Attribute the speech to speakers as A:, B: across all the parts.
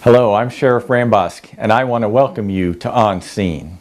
A: Hello, I'm Sheriff Rambusk, and I want to welcome you to On Scene.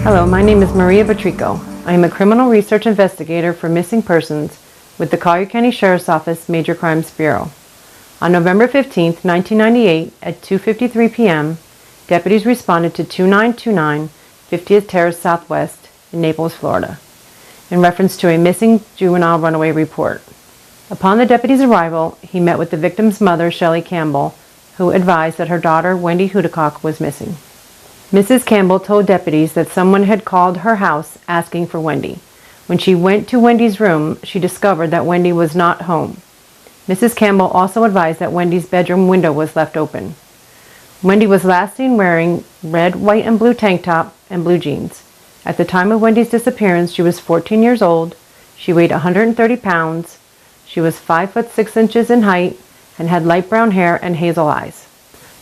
B: Hello, my name is Maria Batrico. I am a criminal research investigator for missing persons with the Collier County Sheriff's Office Major Crimes Bureau. On November 15, 1998, at 2:53 p.m., deputies responded to 2929 50th Terrace Southwest in Naples, Florida, in reference to a missing juvenile runaway report. Upon the deputy's arrival, he met with the victim's mother, Shelley Campbell, who advised that her daughter, Wendy Hudicock, was missing. Mrs. Campbell told deputies that someone had called her house asking for Wendy. When she went to Wendy's room, she discovered that Wendy was not home. Mrs. Campbell also advised that Wendy's bedroom window was left open. Wendy was last seen wearing red, white, and blue tank top and blue jeans. At the time of Wendy's disappearance, she was 14 years old, she weighed 130 pounds, she was 5 foot 6 inches in height, and had light brown hair and hazel eyes.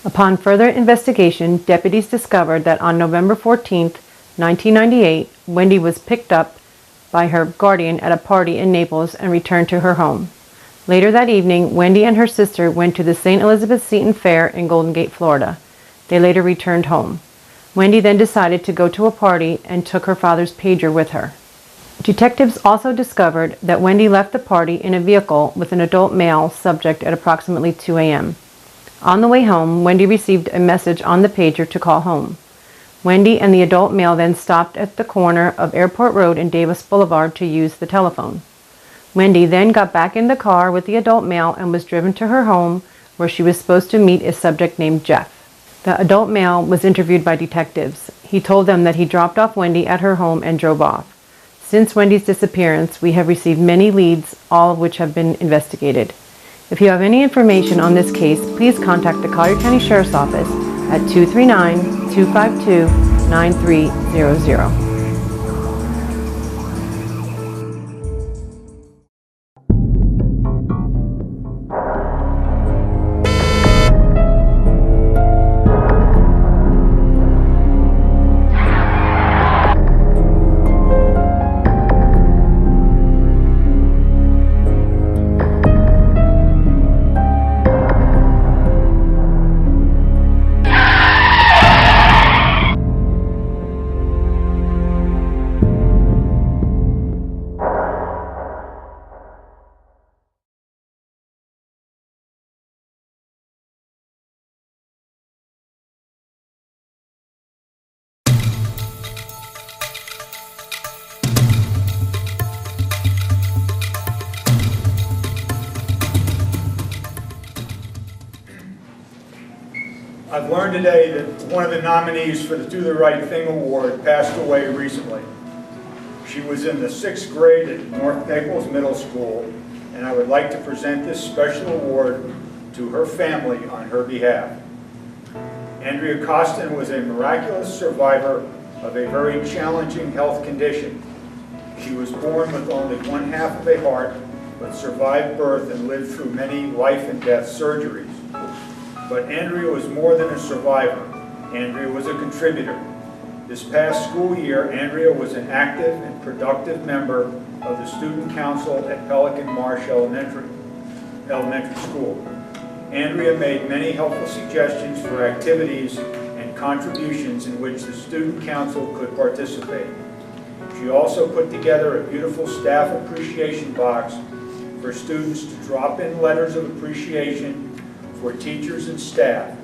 B: Upon further investigation, deputies discovered that on November 14, 1998, Wendy was picked up by her guardian at a party in Naples and returned to her home. Later that evening, Wendy and her sister went to the St. Elizabeth Seton Fair in Golden Gate, Florida. They later returned home. Wendy then decided to go to a party and took her father's pager with her. Detectives also discovered that Wendy left the party in a vehicle with an adult male subject at approximately 2 a.m. On the way home, Wendy received a message on the pager to call home. Wendy and the adult male then stopped at the corner of Airport Road and Davis Boulevard to use the telephone. Wendy then got back in the car with the adult male and was driven to her home, where she was supposed to meet a subject named Jeff. The adult male was interviewed by detectives. He told them that he dropped off Wendy at her home and drove off. Since Wendy's disappearance, we have received many leads, all of which have been investigated. If you have any information on this case, please contact the Collier County Sheriff's Office at 239-252-9300.
C: I've learned today that one of the nominees for the Do the Right Thing Award passed away recently. She was in the 6th grade at North Naples Middle School, and I would like to present this special award to her family on her behalf. Andrea Costin was a miraculous survivor of a very challenging health condition. She was born with only one half of a heart, but survived birth and lived through many life and death surgeries. But Andrea was more than a survivor. Andrea was a contributor. This past school year, Andrea was an active and productive member of the Student Council at Pelican Marsh Elementary School. Andrea made many helpful suggestions for activities and contributions in which the student council could participate. She also put together a beautiful staff appreciation box for students to drop in letters of appreciation for teachers and staff.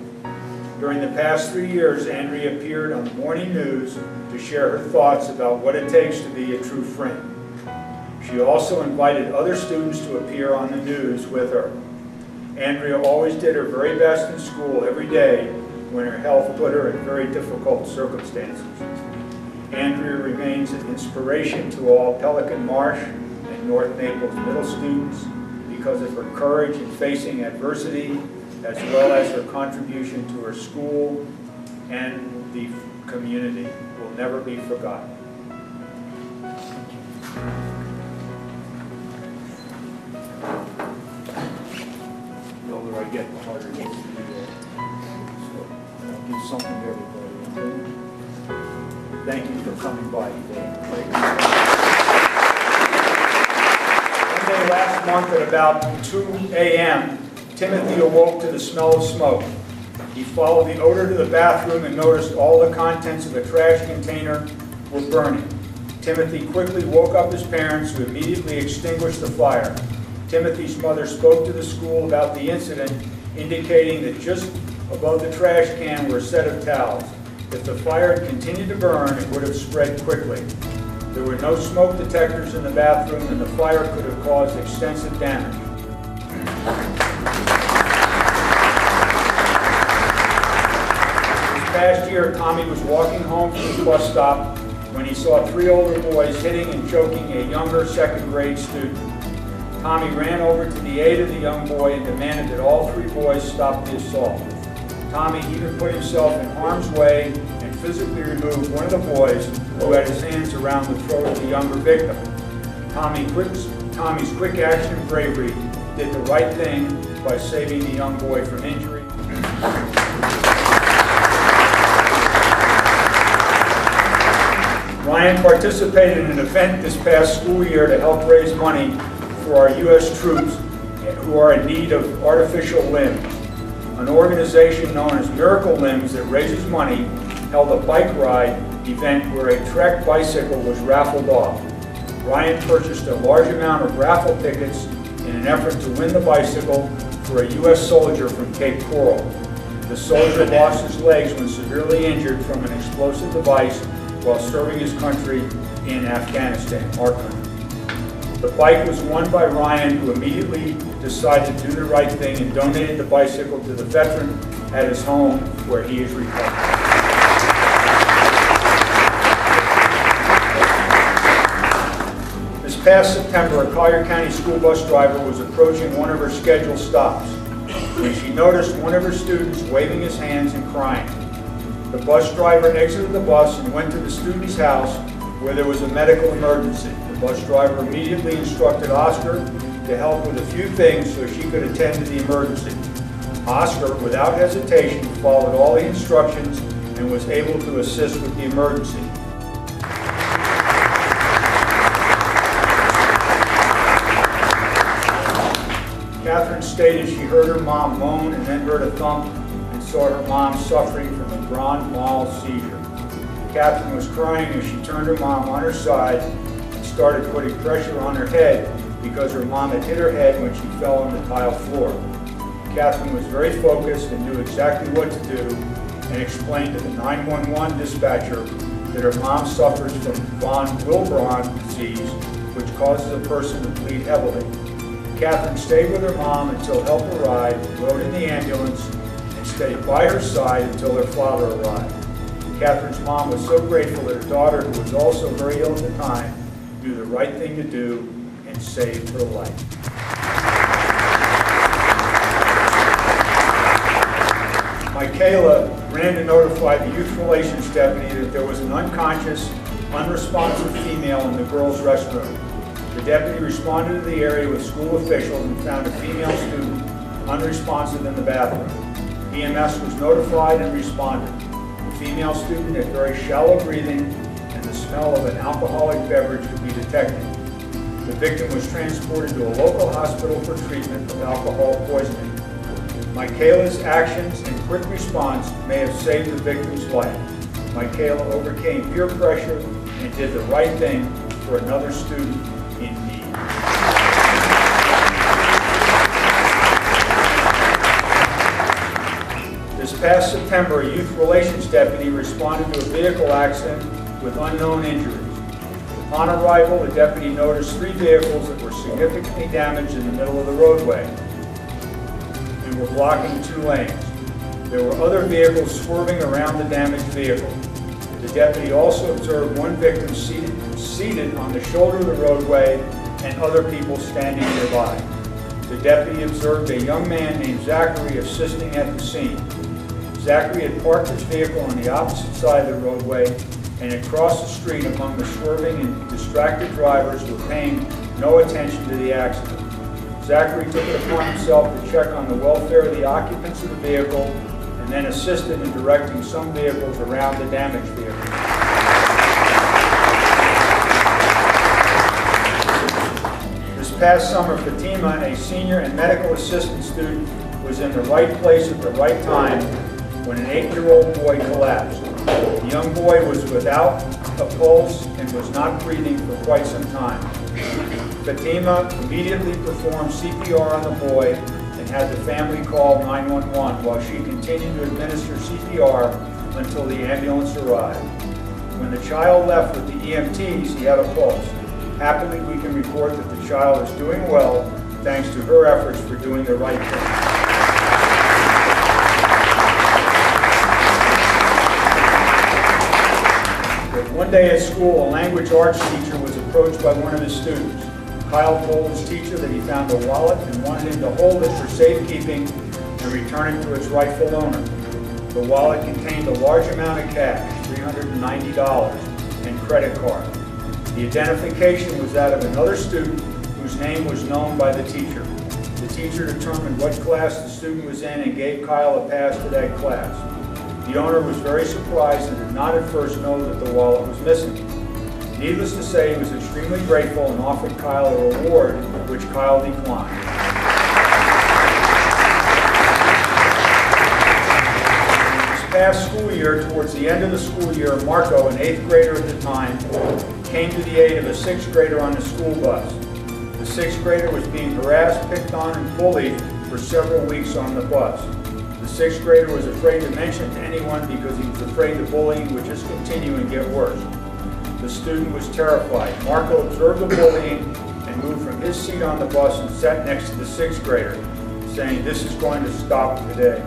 C: During the past 3 years, Andrea appeared on the morning news to share her thoughts about what it takes to be a true friend. She also invited other students to appear on the news with her. Andrea always did her very best in school every day when her health put her in very difficult circumstances. Andrea remains an inspiration to all Pelican Marsh and North Naples middle students because of her courage in facing adversity, as well as her contribution to her school and the community will never be forgotten. The older I get, the harder it is to do that. So I'll do something to everybody. Okay? Thank you for coming by today. One day last month at about 2 a.m., Timothy awoke to the smell of smoke. He followed the odor to the bathroom and noticed all the contents of a trash container were burning. Timothy quickly woke up his parents, who immediately extinguished the fire. Timothy's mother spoke to the school about the incident, indicating that just above the trash can were a set of towels. If the fire had continued to burn, it would have spread quickly. There were no smoke detectors in the bathroom, and the fire could have caused extensive damage. Last year, Tommy was walking home from the bus stop when he saw 3 older boys hitting and choking a younger second-grade student. Tommy ran over to the aid of the young boy and demanded that all 3 boys stop the assault. Tommy even put himself in harm's way and physically removed one of the boys who had his hands around the throat of the younger victim. Tommy's quick action and bravery did the right thing by saving the young boy from injury. Ryan participated in an event this past school year to help raise money for our U.S. troops who are in need of artificial limbs. An organization known as Miracle Limbs that raises money held a bike ride event where a Trek bicycle was raffled off. Ryan purchased a large amount of raffle tickets in an effort to win the bicycle for a U.S. soldier from Cape Coral. The soldier lost his legs when severely injured from an explosive device while serving his country in Afghanistan, our country. The bike was won by Ryan, who immediately decided to do the right thing and donated the bicycle to the veteran at his home where he is recovering. This past September, a Collier County school bus driver was approaching one of her scheduled stops when she noticed one of her students waving his hands and crying. The bus driver exited the bus and went to the student's house where there was a medical emergency. The bus driver immediately instructed Oscar to help with a few things so she could attend to the emergency. Oscar, without hesitation, followed all the instructions and was able to assist with the emergency. Catherine stated she heard her mom moan and then heard a thump and saw her mom suffering from a grand mal seizure. Catherine was crying as she turned her mom on her side and started putting pressure on her head because her mom had hit her head when she fell on the tile floor. Catherine was very focused and knew exactly what to do and explained to the 911 dispatcher that her mom suffers from von Willebrand disease, which causes a person to bleed heavily. Catherine stayed with her mom until help arrived, rode in the ambulance, and stayed by her side until her father arrived. Catherine's mom was so grateful that her daughter, who was also very ill at the time, knew the right thing to do and saved her life. Michaela ran to notify the youth relations deputy that there was an unconscious, unresponsive female in the girls' restroom. The deputy responded to the area with school officials and found a female student unresponsive in the bathroom. EMS was notified and responded. The female student had very shallow breathing and the smell of an alcoholic beverage could be detected. The victim was transported to a local hospital for treatment of alcohol poisoning. Michaela's actions and quick response may have saved the victim's life. Michaela overcame peer pressure and did the right thing for another student in need. This past September, a youth relations deputy responded to a vehicle accident with unknown injuries. Upon arrival, the deputy noticed 3 vehicles that were significantly damaged in the middle of the roadway and were blocking 2 lanes. There were other vehicles swerving around the damaged vehicle. The deputy also observed one victim seated on the shoulder of the roadway and other people standing nearby. The deputy observed a young man named Zachary assisting at the scene. Zachary had parked his vehicle on the opposite side of the roadway and had crossed the street among the swerving and distracted drivers who were paying no attention to the accident. Zachary took it upon himself to check on the welfare of the occupants of the vehicle and then assisted in directing some vehicles around the damaged vehicle. This past summer, Fatima, a senior and medical assistant student, was in the right place at the right time when an 8-year-old boy collapsed. The young boy was without a pulse and was not breathing for quite some time. Fatima immediately performed CPR on the boy and had the family call 911 while she continued to administer CPR until the ambulance arrived. When the child left with the EMTs, he had a pulse. Happily, we can report that the child is doing well thanks to her efforts for doing the right thing. One day at school, a language arts teacher was approached by one of his students. Kyle told his teacher that he found a wallet and wanted him to hold it for safekeeping and return it to its rightful owner. The wallet contained a large amount of cash, $390, and credit card. The identification was that of another student whose name was known by the teacher. The teacher determined what class the student was in and gave Kyle a pass to that class. The owner was very surprised and did not at first know that the wallet was missing. Needless to say, he was extremely grateful and offered Kyle a reward, which Kyle declined. This past school year, towards the end of the school year, Marco, an 8th grader at the time, came to the aid of a 6th grader on the school bus. The 6th grader was being harassed, picked on, and bullied for several weeks on the bus. The 6th grader was afraid to mention to anyone because he was afraid the bullying would just continue and get worse. The student was terrified. Marco observed the bullying and moved from his seat on the bus and sat next to the 6th grader, saying, "This is going to stop today."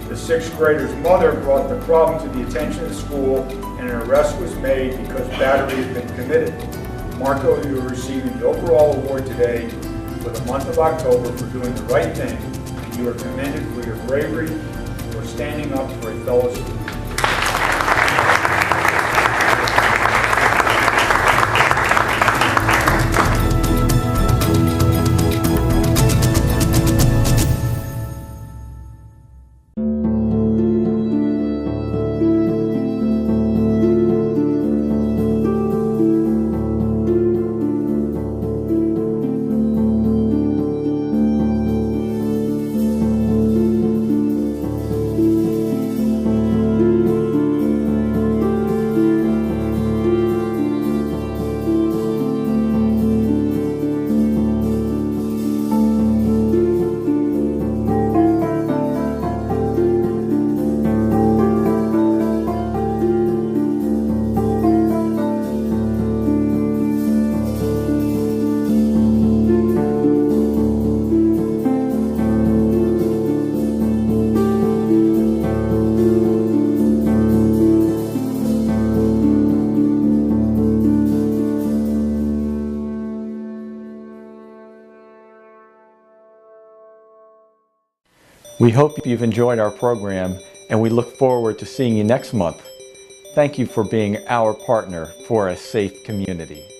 C: The 6th grader's mother brought the problem to the attention of the school and an arrest was made because battery had been committed. Marco, you are receiving the overall award today for the month of October for doing the right thing. You are commended for your bravery for standing up for a fellow student.
A: We hope you've enjoyed our program and we look forward to seeing you next month. Thank you for being our partner for a safe community.